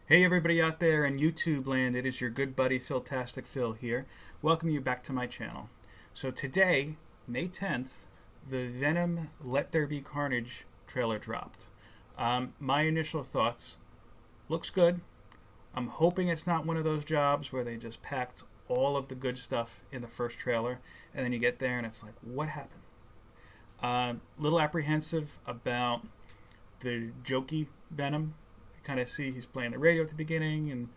Hey everybody out there in YouTube land, it is your good buddy Philtastic Phil here. Welcome you back to my channel. So today, May 10th, the Venom Let There Be Carnage trailer dropped. My initial thoughts, looks good. I'm hoping it's not one of those jobs where they just packed all of the good stuff in the first trailer and then you get there and it's like, what happened? Little apprehensive about the jokey Venom. Kind of see he's playing the radio at the beginning and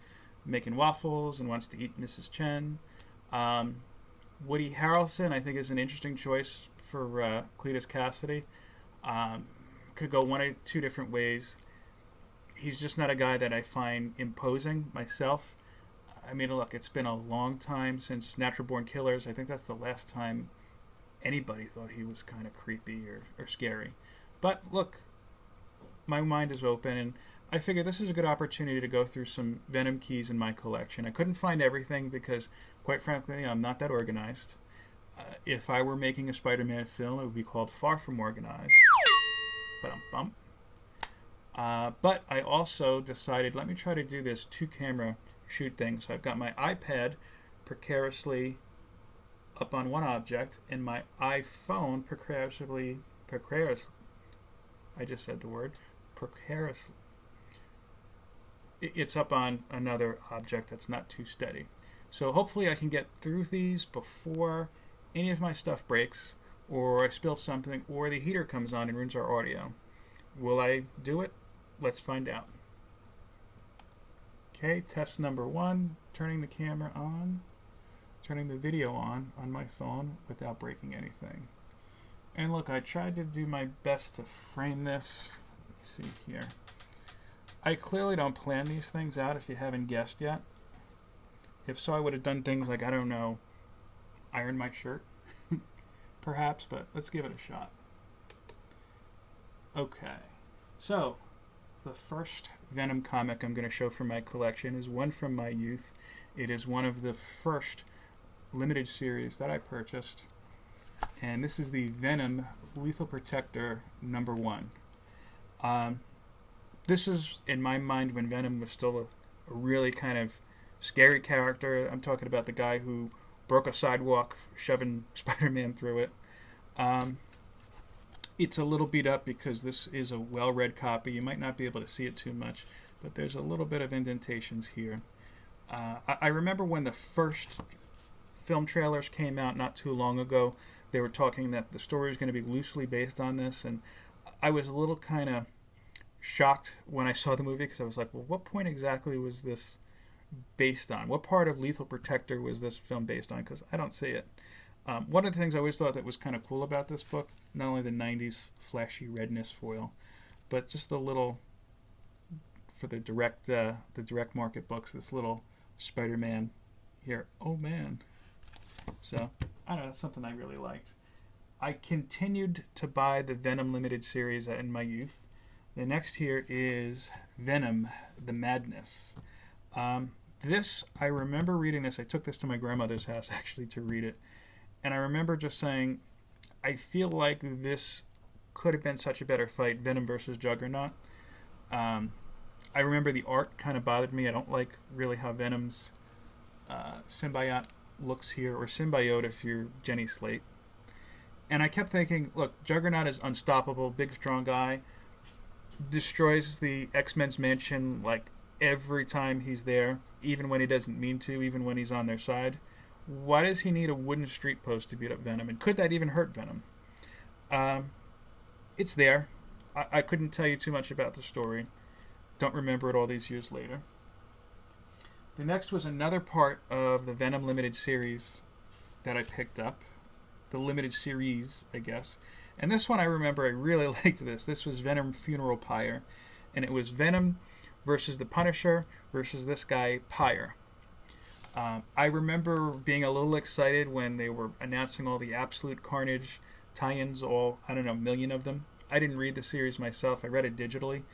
making waffles and wants to eat Mrs. Chen. Woody Harrelson, I think, is an interesting choice for Cletus Cassidy. Could go one or two different ways. He's just not a guy that I find imposing myself. I mean, look, it's been a long time since Natural Born Killers. I think that's the last time anybody thought he was kind of creepy or scary. But look, my mind is open, and I figured this is a good opportunity to go through some Venom keys in my collection. I couldn't find everything because, quite frankly, I'm not that organized. If I were making a Spider-Man film, it would be called Far From Organized. But I also decided, let me try to do this two-camera shoot thing. So I've got my iPad precariously up on one object, and my iPhone precariously, I just said the word, precariously. It's up on another object that's not too steady. So hopefully I can get through these before any of my stuff breaks, or I spill something, or the heater comes on and ruins our audio. Will I do it? Let's find out. Okay, test number one, turning the camera on, turning the video on my phone without breaking anything. And look, I tried to do my best to frame this. Let me see here. I clearly don't plan these things out, if you haven't guessed yet. If so, I would have done things like, I don't know, iron my shirt, perhaps, but let's give it a shot. Okay, so the first Venom comic I'm going to show from my collection is one from my youth. It is one of the first limited series that I purchased, and this is the Venom Lethal Protector #1. This is, in my mind, when Venom was still a really kind of scary character. I'm talking about the guy who broke a sidewalk, shoving Spider-Man through it. It's a little beat up because this is a well-read copy. You might not be able to see it too much, but there's a little bit of indentations here. I remember when the first film trailers came out not too long ago, they were talking that the story was going to be loosely based on this, and I was a little kind of shocked when I saw the movie because I was like, well, what point exactly was this based on? What part of Lethal Protector was this film based on? Because I don't see it. One of the things I always thought that was kind of cool about this book, not only the 90s flashy redness foil, but just the little, for the direct market books, this little Spider-Man here. Oh man. So, I don't know, that's something I really liked. I continued to buy the Venom limited series in my youth. The next here is Venom The Madness. This, I remember reading this. I took this to my grandmother's house, actually, to read it. And I remember just saying, I feel like this could have been such a better fight, Venom versus Juggernaut. I remember the art kind of bothered me. I don't like really how Venom's symbiote looks here, or symbiote if you're Jenny Slate. And I kept thinking, look, Juggernaut is unstoppable, big, strong guy. Destroys the X-Men's mansion like every time he's there, even when he doesn't mean to, even when he's on their side. Why does he need a wooden street post to beat up Venom? And could that even hurt Venom? It's there. I couldn't tell you too much about the story. Don't remember it all these years later. The next was another part of the Venom limited series that I picked up. The limited series, I guess. And this one I remember I really liked this. This was Venom Funeral Pyre. And it was Venom versus the Punisher versus this guy, Pyre. I remember being a little excited when they were announcing all the Absolute Carnage tie-ins, all, I don't know, a million of them. I didn't read the series myself. I read it digitally.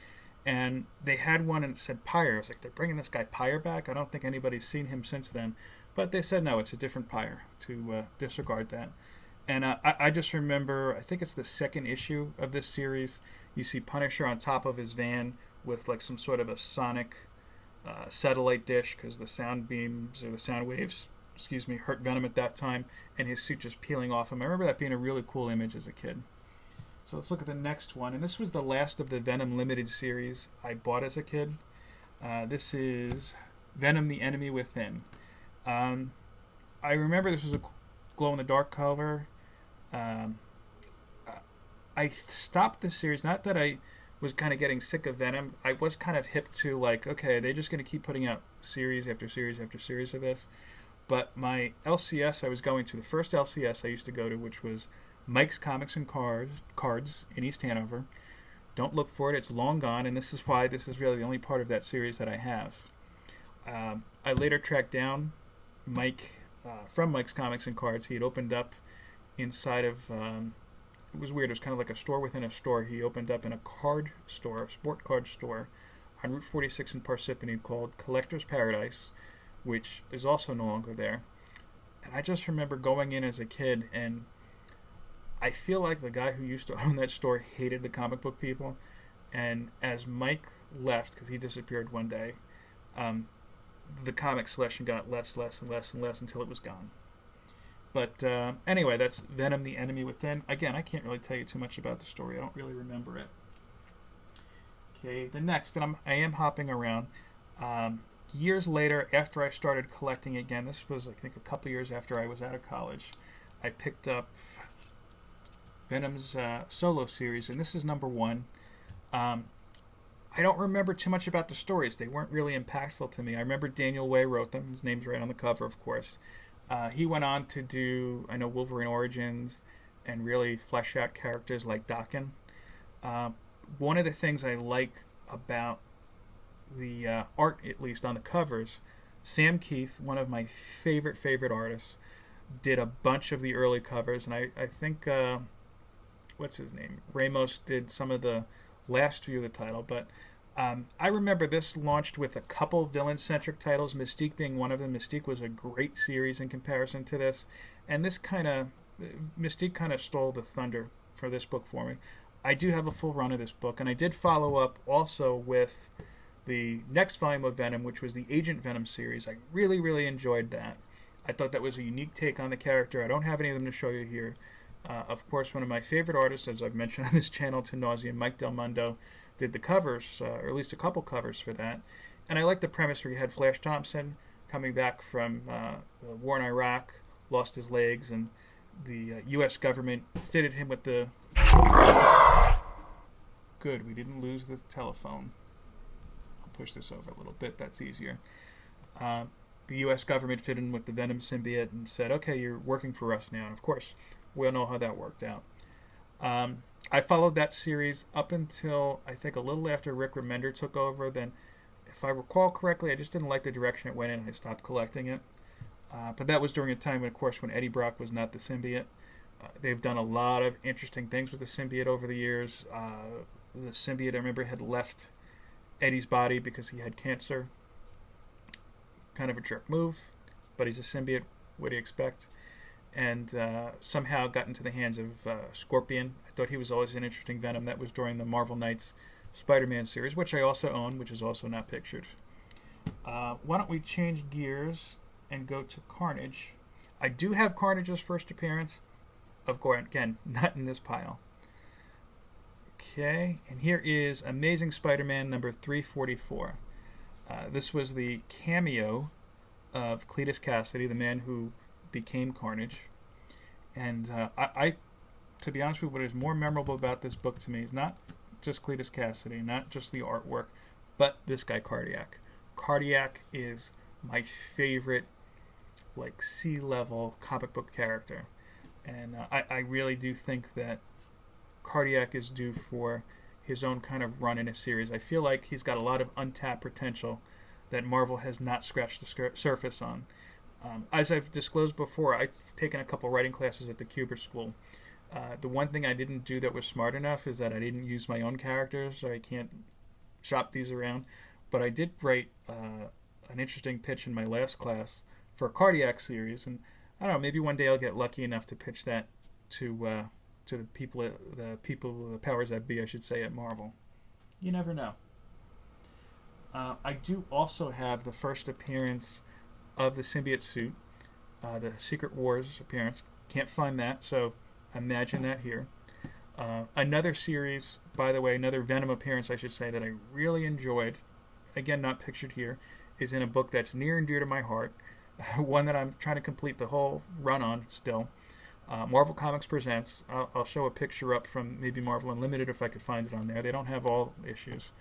And they had one and it said Pyre. I was like, they're bringing this guy Pyre back? I don't think anybody's seen him since then. But they said, no, it's a different Pyre, to disregard that. And I just remember, I think it's the second issue of this series. You see Punisher on top of his van with like some sort of a sonic satellite dish because the sound beams or the sound waves, hurt Venom at that time, and his suit just peeling off him. I remember that being a really cool image as a kid. So let's look at the next one, and this was the last of the Venom limited series I bought as a kid. This is Venom the Enemy Within. I remember this was a glow-in-the-dark cover. I stopped the series, not that I was kind of getting sick of Venom. I was kind of hip to, like, okay, they're just going to keep putting out series after series after series of this. But my LCS I was going to, the first LCS I used to go to, which was Mike's Comics and Cards in East Hanover. Don't look for it, it's long gone, and this is why this is really the only part of that series that I have. I later tracked down Mike from Mike's Comics and Cards. He had opened up inside of... it was weird. It was kind of like a store within a store. He opened up in a card store, a sport card store, on Route 46 in Parsippany called Collector's Paradise, which is also no longer there. And I just remember going in as a kid, and I feel like the guy who used to own that store hated the comic book people. And as Mike left, because he disappeared one day, the comic selection got less and less until it was gone. But anyway, that's Venom the Enemy Within. Again, I can't really tell you too much about the story. I don't really remember it. Okay, the next, and I am hopping around. Years later, after I started collecting again, this was, I think, a couple years after I was out of college, I picked up Venom's Solo series, and this is number 1. I don't remember too much about the stories. They weren't really impactful to me. I remember Daniel Way wrote them. His name's right on the cover, of course. He went on to do, I know, Wolverine Origins and really flesh out characters like Daken. One of the things I like about the art, at least on the covers, Sam Keith, one of my favorite artists, did a bunch of the early covers, and I think, what's his name? Ramos did some of the last few of the title, but I remember this launched with a couple villain-centric titles, Mystique being one of them. Mystique was a great series in comparison to this, and Mystique kind of stole the thunder for this book for me. I do have a full run of this book, and I did follow up also with the next volume of Venom, which was the Agent Venom series. I really enjoyed that. I thought that was a unique take on the character. I don't have any of them to show you here. Of course, one of my favorite artists, as I've mentioned on this channel to nauseam, Mike Del Mundo, did the covers, or at least a couple covers for that. And I like the premise where you had Flash Thompson coming back from the war in Iraq, lost his legs, and the U.S. government fitted him with the... Good, we didn't lose the telephone. I'll push this over a little bit, that's easier. The U.S. government fitted him with the Venom symbiote and said, okay, you're working for us now. And of course, we all know how that worked out. I followed that series up until, I think, a little after Rick Remender took over. Then, if I recall correctly, I just didn't like the direction it went in. I stopped collecting it. But that was during a time, of course, when Eddie Brock was not the symbiote. They've done a lot of interesting things with the symbiote over the years. The symbiote, I remember, had left Eddie's body because he had cancer. Kind of a jerk move, but he's a symbiote. What do you expect? And somehow got into the hands of Scorpion. I thought he was always an interesting Venom. That was during the Marvel Knights SpiderMan series, which I also own, which is also not pictured. Why don't we change gears and go to Carnage? I do have Carnage's first appearance. Of course, again, not in this pile. Okay, and here is Amazing Spider-Man number 344. This was the cameo of Cletus Cassidy, the man who became Carnage. And I, to be honest with you, what is more memorable about this book to me is not just Cletus Cassidy, not just the artwork, but this guy Cardiac. Cardiac is my favorite, like, C-level comic book character. And I really do think that Cardiac is due for his own kind of run in a series. I feel like he's got a lot of untapped potential that Marvel has not scratched the surface on. As I've disclosed before, I've taken a couple writing classes at the Kuber School. The one thing I didn't do that was smart enough is that I didn't use my own characters, so I can't shop these around. But I did write an interesting pitch in my last class for a Cardiac series, and I don't know, maybe one day I'll get lucky enough to pitch that to the people, the powers that be, I should say, at Marvel. You never know. I do also have the first appearance of the symbiote suit, the Secret Wars appearance. Can't find that, so imagine that here. Another series, by the way, another Venom appearance, I should say, that I really enjoyed, again, not pictured here, is in a book that's near and dear to my heart, one that I'm trying to complete the whole run on still. Marvel Comics Presents. I'll show a picture up from maybe Marvel Unlimited if I could find it on there. They don't have all issues.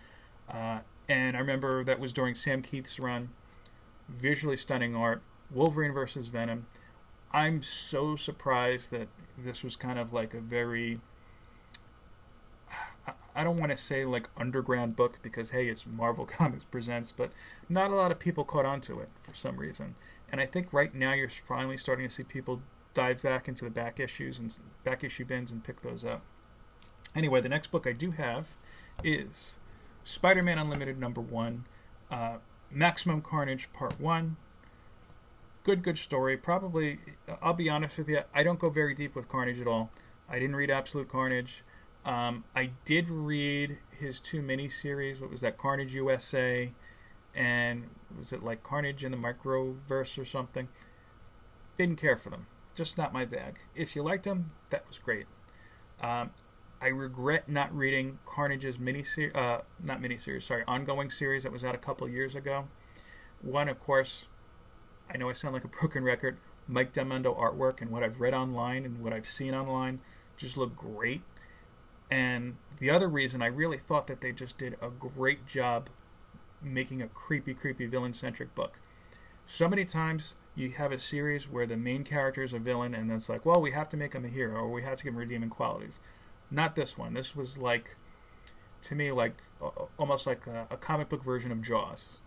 And I remember that was during Sam Keith's run. Visually stunning art. Wolverine versus Venom. I'm so surprised that this was kind of like a very... I don't want to say like underground book because, hey, it's Marvel Comics Presents, but not a lot of people caught on to it for some reason. And I think right now you're finally starting to see people dive back into the back issues and back issue bins and pick those up. Anyway, the next book I do have is Spider-Man Unlimited #1, Maximum Carnage Part 1. Good story. Probably, I'll be honest with you, I don't go very deep with Carnage at all. I didn't read Absolute Carnage. I did read his 2 miniseries. What was that? Carnage USA, and was it like Carnage in the Microverse or something? Didn't care for them. Just not my bag. If you liked them, that was great. I regret not reading Carnage's ongoing series that was out a couple years ago. One, of course, I know I sound like a broken record. Mike Delmondo artwork and what I've read online and what I've seen online just look great. And the other reason, I really thought that they just did a great job making a creepy villain-centric book. So many times you have a series where the main character is a villain and it's like, well, we have to make him a hero or we have to give him redeeming qualities. Not this one. This was like, to me, like almost like a comic book version of Jaws.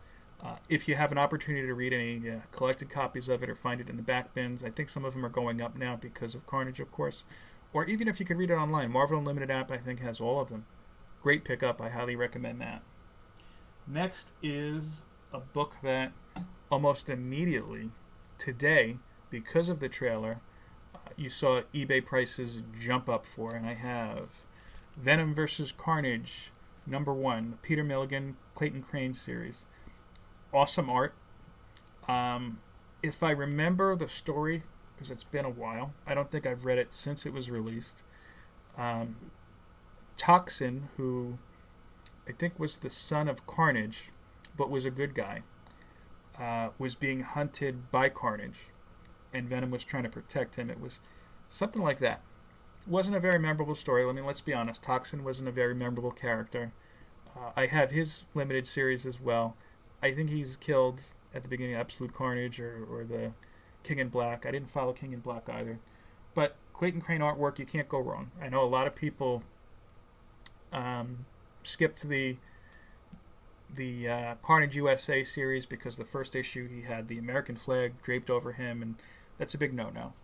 If you have an opportunity to read any collected copies of it or find it in the back bins, I think some of them are going up now because of Carnage, of course. Or even if you could read it online, Marvel Unlimited app, I think, has all of them. Great pickup. I highly recommend that. Next is a book that almost immediately, today, because of the trailer, you saw eBay prices jump up for, and I have Venom vs. Carnage, #1, Peter Milligan, Clayton Crane series. Awesome art. If I remember the story, because it's been a while, I don't think I've read it since it was released. Toxin, who I think was the son of Carnage, but was a good guy, was being hunted by Carnage, and Venom was trying to protect him. It was something like that. It wasn't a very memorable story. I mean, let's be honest. Toxin wasn't a very memorable character. I have his limited series as well. I think he's killed at the beginning of Absolute Carnage or the King in Black. I didn't follow King in Black either. But Clayton Crane artwork, you can't go wrong. I know a lot of people skipped the Carnage USA series because the first issue he had the American flag draped over him, and that's a big no-no.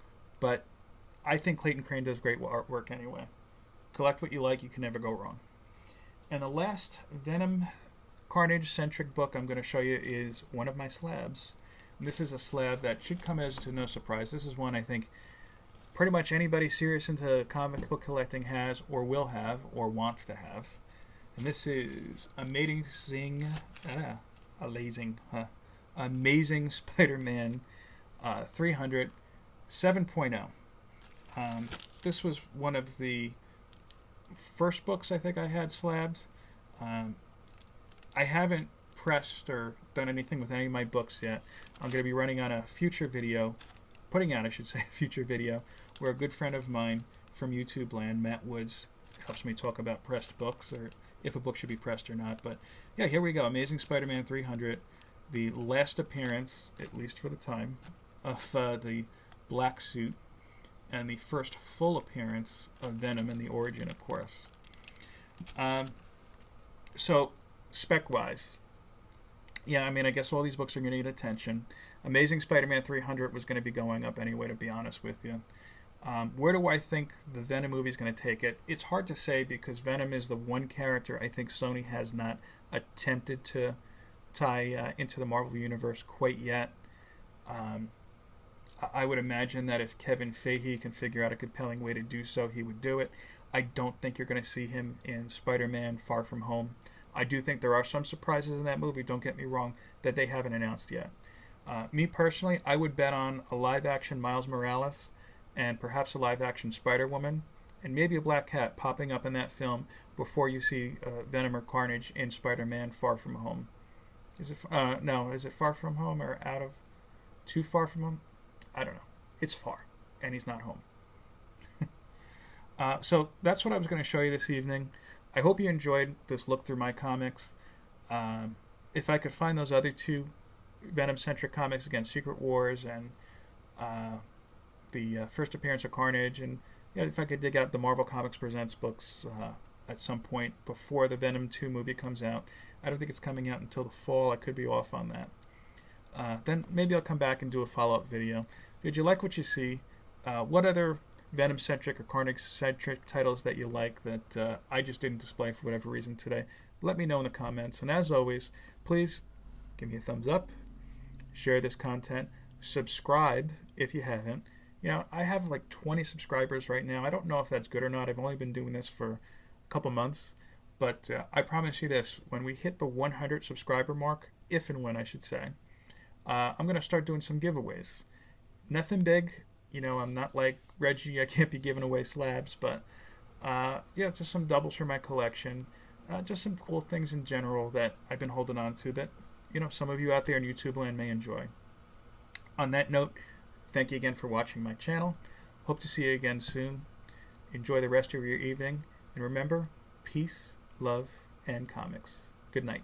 But I think Clayton Crane does great artwork anyway. Collect what you like, you can never go wrong. And the last Venom Carnage-centric book I'm going to show you is one of my slabs. And this is a slab that should come as to no surprise. This is one I think pretty much anybody serious into comic book collecting has or will have or wants to have. And this is Amazing Spider-Man 300 7.0. This was one of the first books I think I had slabbed. I haven't pressed or done anything with any of my books yet. I'm going to be running on a future video, putting out, I should say, a future video, where a good friend of mine from YouTube land, Matt Woods, helps me talk about pressed books, or if a book should be pressed or not. But yeah, here we go. Amazing Spider-Man 300, the last appearance, at least for the time, of the black suit, and the first full appearance of Venom and the origin, of course. So, spec-wise, yeah, I mean, I guess all these books are going to get attention. Amazing Spider-Man 300 was going to be going up anyway, to be honest with you. Where do I think the Venom movie is going to take it? It's hard to say because Venom is the one character I think Sony has not attempted to tie into the Marvel Universe quite yet. I would imagine that if Kevin Feige can figure out a compelling way to do so, he would do it. I don't think you're going to see him in Spider-Man Far From Home. I do think there are some surprises in that movie, don't get me wrong, that they haven't announced yet. Me personally, I would bet on a live-action Miles Morales and perhaps a live-action Spider-Woman and maybe a Black Cat popping up in that film before you see Venom or Carnage in Spider-Man Far From Home. Is it no? Is it Far From Home or Out of Too Far From Home? I don't know. It's far, and he's not home. So that's what I was going to show you this evening. I hope you enjoyed this look through my comics. If I could find those other two Venom-centric comics, again, Secret Wars and the first appearance of Carnage, and if I could dig out the Marvel Comics Presents books at some point before the Venom 2 movie comes out. I don't think it's coming out until the fall. I could be off on that. Then maybe I'll come back and do a follow-up video. Did you like what you see? What other Venom-centric or Carnage-centric titles that you like that I just didn't display for whatever reason today? Let me know in the comments. And as always, please give me a thumbs up, share this content, subscribe if you haven't. I have like 20 subscribers right now. I don't know if that's good or not. I've only been doing this for a couple months. But I promise you this, when we hit the 100 subscriber mark, if and when I should say, I'm going to start doing some giveaways. Nothing big. I'm not like Reggie. I can't be giving away slabs. But, just some doubles for my collection. Just some cool things in general that I've been holding on to that, some of you out there in YouTube land may enjoy. On that note, thank you again for watching my channel. Hope to see you again soon. Enjoy the rest of your evening. And remember, peace, love, and comics. Good night.